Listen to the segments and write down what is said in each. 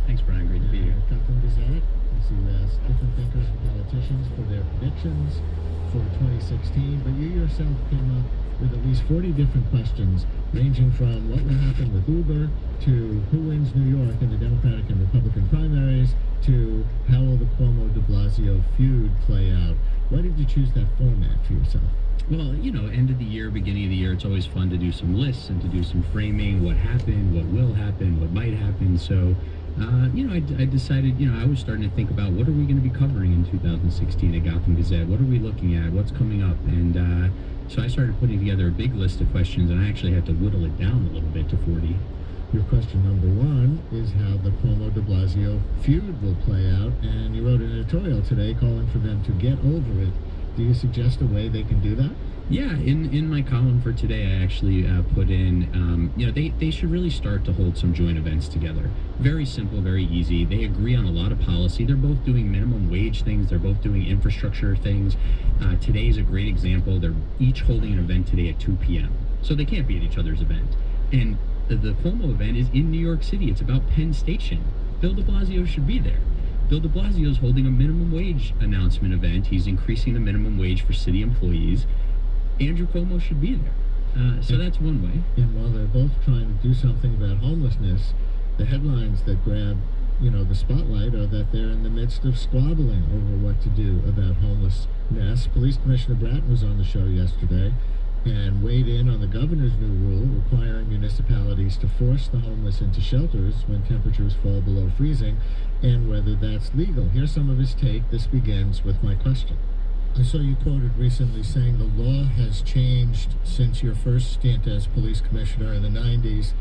Thanks, Brian. Great to be here. Gotham Gazette. You asked different thinkers and politicians for their predictions for 2016, but you yourself came up with at least 40 different questions, ranging from what will happen with Uber to who wins New York in the Democratic and Republican primaries to how will the Cuomo-de Blasio feud play out. Why did you choose that format for yourself? Well, end of the year, beginning of the year, it's always fun to do some lists and to do some framing, what happened, what will happen, what might happen. So, I decided, I was starting to think about what are we going to be covering in 2016 at Gotham Gazette? What are we looking at? What's coming up? And so I started putting together a big list of questions, and I actually had to whittle it down a little bit to 40. Your question number one is how the Cuomo-de Blasio feud will play out, and you wrote an editorial today calling for them to get over it. Do you suggest a way they can do that? Yeah, in my column for today, I actually put in, they should really start to hold some joint events together. Very simple, very easy. They agree on a lot of policy. They're both doing minimum wage things. They're both doing infrastructure things. Today is a great example. They're each holding an event today at 2 p.m. So they can't be at each other's event. And the Cuomo event is in New York City. It's about Penn Station. Bill de Blasio should be there. Bill de Blasio is holding a minimum wage announcement event. He's increasing the minimum wage for city employees. Andrew Cuomo should be there. So that's one way. And while they're both trying to do something about homelessness, the headlines that grab, the spotlight are that they're in the midst of squabbling over what to do about homelessness. Police Commissioner Bratton was on the show yesterday and weighed in on the governor's new rule requiring municipalities to force the homeless into shelters when temperatures fall below freezing and whether that's legal. Here's some of his take. This begins with my question. I saw you quoted recently saying the law has changed since your first stint as police commissioner in the 90s,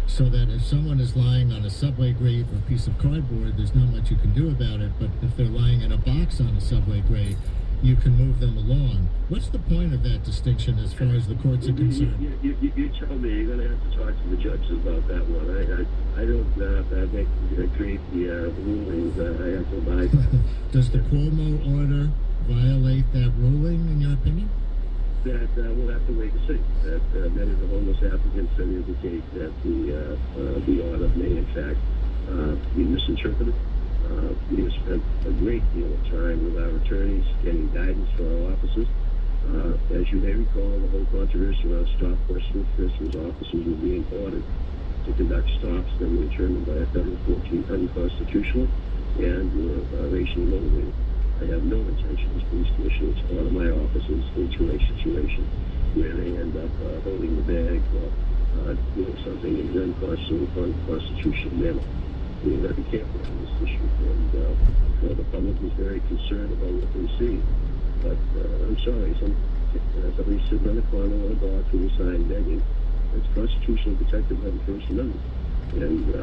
so that if someone is lying on a subway grate or a piece of cardboard, there's not much you can do about it, but if they're lying in a box on a subway grate, you can move them along. What's the point of that distinction as far as the courts are concerned? You tell me. You're going to have to talk to the judges about that one. I don't create the rulings. I have to abide by. Does the Cuomo order violate that ruling, in your opinion? That we'll have to wait and see. That many of the homeless applicants that indicate that the order may in fact be misinterpreted. We have spent a great deal of time with our attorneys getting guidance for our officers. As you may recall, the whole controversy around stop question was officers were being ordered to conduct stops that were determined by a federal court to be unconstitutional and were racially motivated. I have no intention as police commissioner to order my officers into a situation where they end up holding the bag or doing something in an unconstitutional manner. We're very careful on this issue, and the public is very concerned about what they see. But I'm sorry, somebody sitting on the corner on a block with a sign begging, it's constitutionally protected by the First Amendment. And,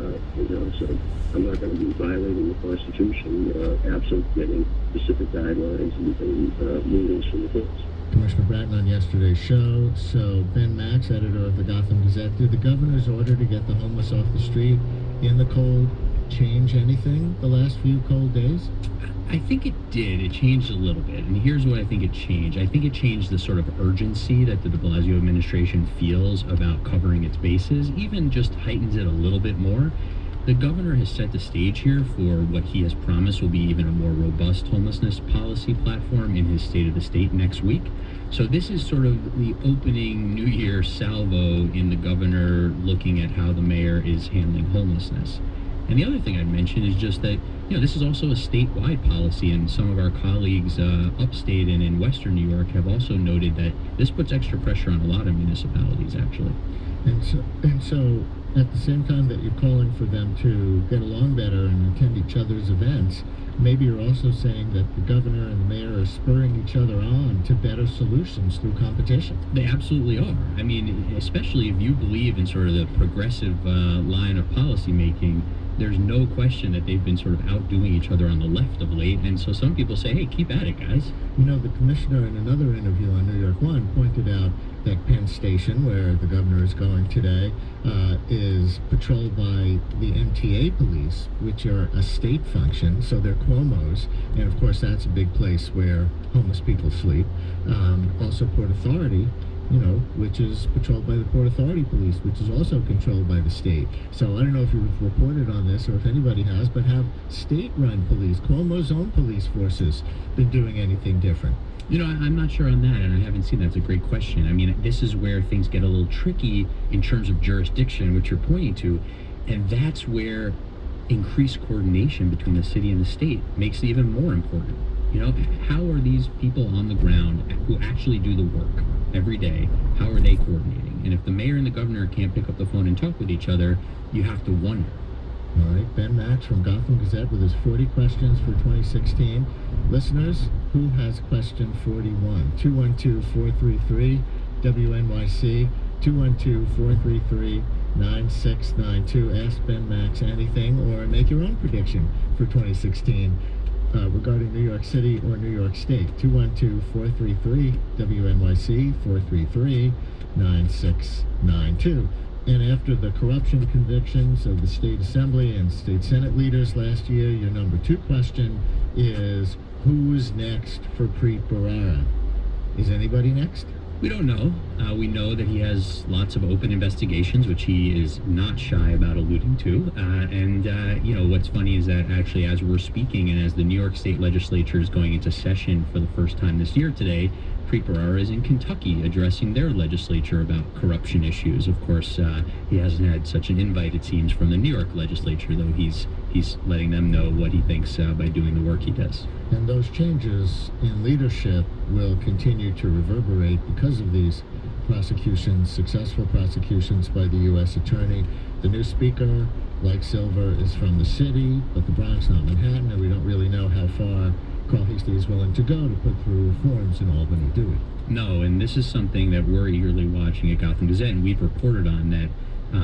so I'm not going to be violating the Constitution absent getting specific guidelines and rulings from the courts. Commissioner Bratton on yesterday's show. So Ben Max, editor of the Gotham Gazette, did the governor's order to get the homeless off the street in the cold change anything the last few cold days? I think it did. It changed a little bit. And here's what I think it changed. I think it changed the sort of urgency that the de Blasio administration feels about covering its bases, even just heightens it a little bit more. The governor has set the stage here for what he has promised will be even a more robust homelessness policy platform in his State of the State next week. So this is sort of the opening New Year salvo in the governor looking at how the mayor is handling homelessness. And the other thing I'd mention is just that, this is also a statewide policy, and some of our colleagues upstate and in Western New York have also noted that this puts extra pressure on a lot of municipalities, actually. And so, at the same time that you're calling for them to get along better and attend each other's events, maybe you're also saying that the governor and the mayor are spurring each other on to better solutions through competition. They absolutely are. I mean, especially if you believe in sort of the progressive line of policymaking, there's no question that they've been sort of outdoing each other on the left of late. And so some people say, hey, keep at it, guys. You know, the commissioner in another interview on New York One pointed out that Penn Station, where the governor is going today, is patrolled by the MTA police, which are a state function, so they're Cuomo's, and of course that's a big place where homeless people sleep. Also Port Authority, you know, which is patrolled by the Port Authority police, which is also controlled by the state. So I don't know if you've reported on this or if anybody has, but have state-run police, Cuomo's own police forces, been doing anything different? You know, I'm not sure on that, and I haven't seen that. It's a great question. I mean, this is where things get a little tricky in terms of jurisdiction, which you're pointing to, and that's where increased coordination between the city and the state makes it even more important. You know, how are these people on the ground who actually do the work every day, how are they coordinating? And if the mayor and the governor can't pick up the phone and talk with each other, you have to wonder. All right, Ben Max from Gotham Gazette with his 40 questions for 2016. Listeners, who has question 41? 212-433-WNYC, 212-433-9692. Ask Ben Max anything or make your own prediction for 2016 regarding New York City or New York State. 212-433-WNYC, 433-9692. And after the corruption convictions of the state assembly and state senate leaders last year, your number 2 question is, who's next for Preet Bharara? Is anybody next? We don't know. We know that he has lots of open investigations, which he is not shy about alluding to. You know, what's funny is that actually as we're speaking and as the New York State Legislature is going into session for the first time this year today, Preet Bharara is in Kentucky addressing their legislature about corruption issues. Of course, he hasn't had such an invite, it seems, from the New York legislature, though he's letting them know what he thinks by doing the work he does. And those changes in leadership will continue to reverberate because of these prosecutions, successful prosecutions by the U.S. Attorney. The new speaker, like Silver, is from the city, but the Bronx, not Manhattan, and we don't really know how far Carl Heastie is willing to go to put through reforms in Albany, do we? No, and this is something that we're eagerly watching at Gotham Gazette, and we've reported on that.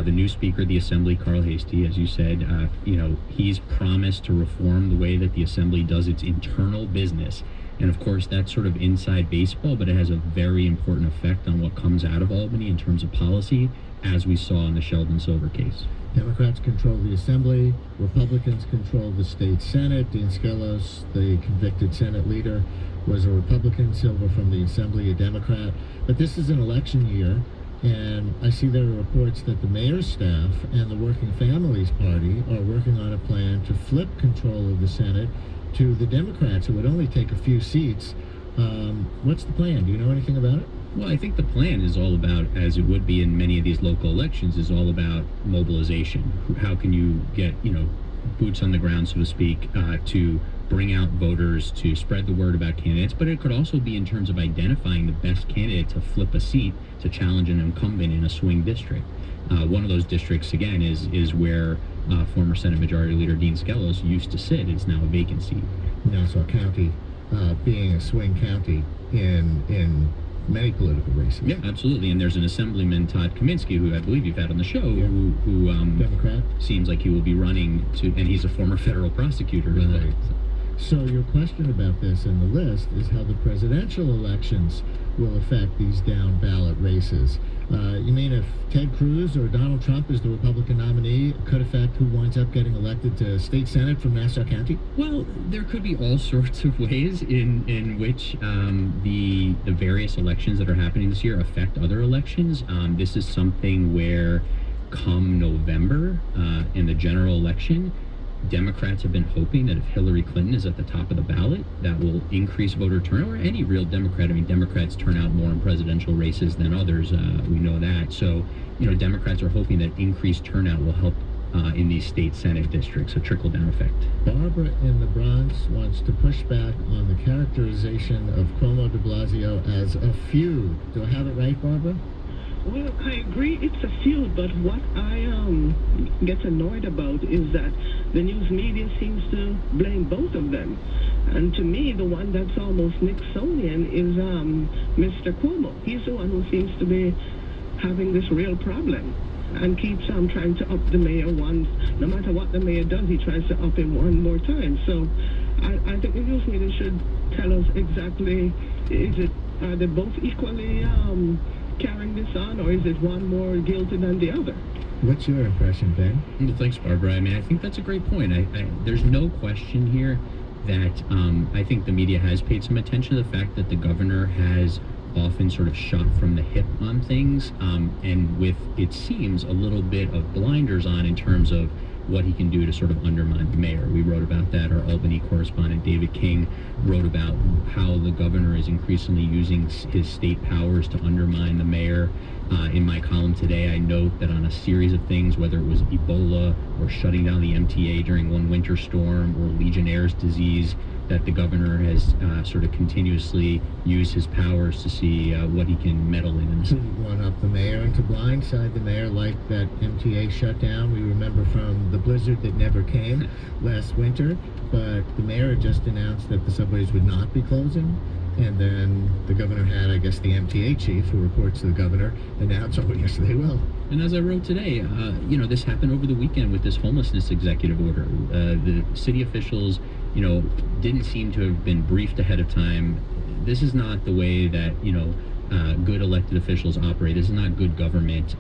The new Speaker of the Assembly, Carl Heastie, as you said, you know, he's promised to reform the way that the Assembly does its internal business. And of course, that's sort of inside baseball, but it has a very important effect on what comes out of Albany in terms of policy, as we saw in the Sheldon Silver case. Democrats control the Assembly, Republicans control the state Senate. Dean Skelos, the convicted Senate leader, was a Republican, Silver from the Assembly, a Democrat. But this is an election year, and I see there are reports that the mayor's staff and the Working Families Party are working on a plan to flip control of the Senate to the Democrats, who would only take a few seats. What's the plan? Do you know anything about it? Well, I think the plan is all about, as it would be in many of these local elections, is all about mobilization. How can you get, you know, boots on the ground, so to speak, to bring out voters, to spread the word about candidates, but it could also be in terms of identifying the best candidate to flip a seat to challenge an incumbent in a swing district. One of those districts, again, is where former Senate Majority Leader Dean Skelos used to sit. It's now a vacant seat. Nassau County being a swing county in many political races. Yeah, absolutely. And there's an Assemblyman, Todd Kaminsky, who I believe you've had on the show, yeah. who Democrat. Seems like he will be running to, and he's a former federal prosecutor. Right. So your question about this in the list is how the presidential elections will affect these down ballot races. You mean if Ted Cruz or Donald Trump is the Republican nominee, it could affect who winds up getting elected to state senate from Nassau County? Well, there could be all sorts of ways in which the various elections that are happening this year affect other elections. This is something where come November in the general election, Democrats have been hoping that if Hillary Clinton is at the top of the ballot, that will increase voter turnout, or any real Democrat. I mean, Democrats turn out more in presidential races than others. We know that. So, you know, Democrats are hoping that increased turnout will help in these state Senate districts, a trickle-down effect. Barbara in the Bronx wants to push back on the characterization of Cuomo de Blasio as a feud. Do I have it right, Barbara? Well, I agree it's a feud, but what I get annoyed about is that the news media seems to blame both of them. And to me, the one that's almost Nixonian is Mr. Cuomo. He's the one who seems to be having this real problem and keeps trying to up the mayor once. No matter what the mayor does, he tries to up him one more time. So I think the news media should tell us exactly, are they both equally carrying this on, or is it one more guilty than the other? What's your impression, Ben? Well, thanks, Barbara. I mean, I think that's a great point. There's no question here that I think the media has paid some attention to the fact that the governor has often sort of shot from the hip on things, and with, it seems, a little bit of blinders on in terms of what he can do to sort of undermine the mayor. We wrote about that. Our Albany correspondent, David King, wrote about how the governor is increasingly using his state powers to undermine the mayor. In my column today, I note that on a series of things, whether it was Ebola or shutting down the MTA during one winter storm or Legionnaire's disease, that the governor has sort of continuously used his powers to see what he can meddle in. To one up the mayor and to blindside the mayor, like that MTA shutdown we remember from the blizzard that never came last winter. But the mayor had just announced that the subways would not be closing. And then the governor had, I guess, the MTA chief, who reports to the governor, announce, oh, yes, they will. And as I wrote today, this happened over the weekend with this homelessness executive order. The city officials, didn't seem to have been briefed ahead of time. This is not the way that, good elected officials operate. This is not good government.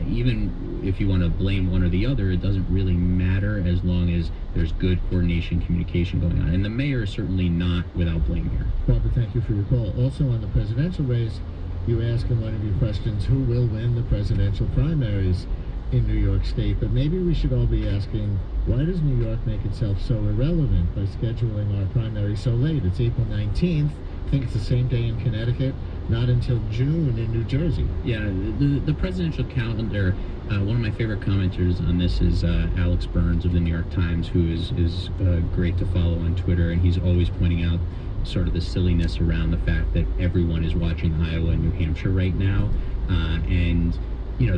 Even if you want to blame one or the other, it doesn't really matter as long as there's good coordination, communication going on. And the mayor is certainly not without blame here. Barbara, thank you for your call. Also on the presidential race, you ask in one of your questions who will win the presidential primaries in New York State. But maybe we should all be asking, why does New York make itself so irrelevant by scheduling our primary so late? It's April 19th. I think it's the same day in Connecticut. Not until June in New Jersey. Yeah, the presidential calendar, one of my favorite commenters on this is Alex Burns of the New York Times, who is great to follow on Twitter, and he's always pointing out sort of the silliness around the fact that everyone is watching Iowa and New Hampshire right now, and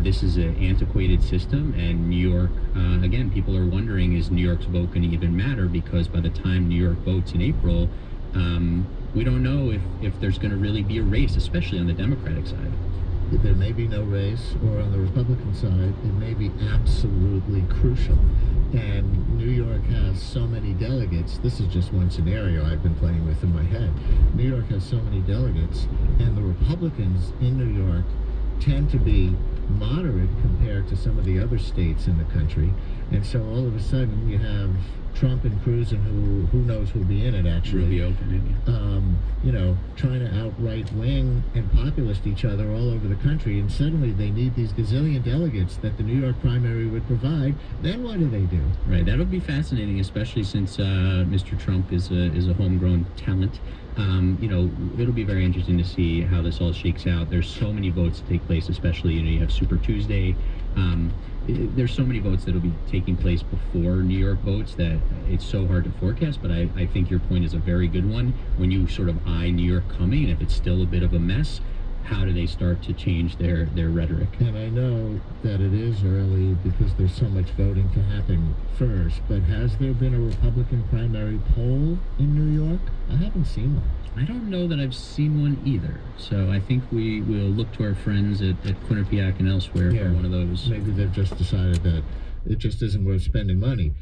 this is an antiquated system, and New York, again, people are wondering, is New York's vote going to even matter? Because by the time New York votes in April, we don't know if there's going to really be a race, especially on the Democratic side. There may be no race, or on the Republican side, it may be absolutely crucial. And New York has so many delegates. This is just one scenario I've been playing with in my head. New York has so many delegates, and the Republicans in New York tend to be moderate compared to some of the other states in the country. And so all of a sudden you have Trump and Cruz, and who knows who'll be in it, actually. Rubio, trying to outright wing and populist each other all over the country, and suddenly they need these gazillion delegates that the New York primary would provide. Then what do they do? Right, that'll be fascinating, especially since Mr. Trump is a homegrown talent. It'll be very interesting to see how this all shakes out. There's so many votes to take place, especially, you have Super Tuesday. There's so many votes that will be taking place before New York votes that it's so hard to forecast, but I think your point is a very good one. When you sort of eye New York coming, and if it's still a bit of a mess, how do they start to change their rhetoric? And I know that it is early because there's so much voting to happen first, but has there been a Republican primary poll in New York? I haven't seen one. I don't know that I've seen one either. So I think we will look to our friends at Quinnipiac and elsewhere for one of those. Maybe they've just decided that it just isn't worth spending money.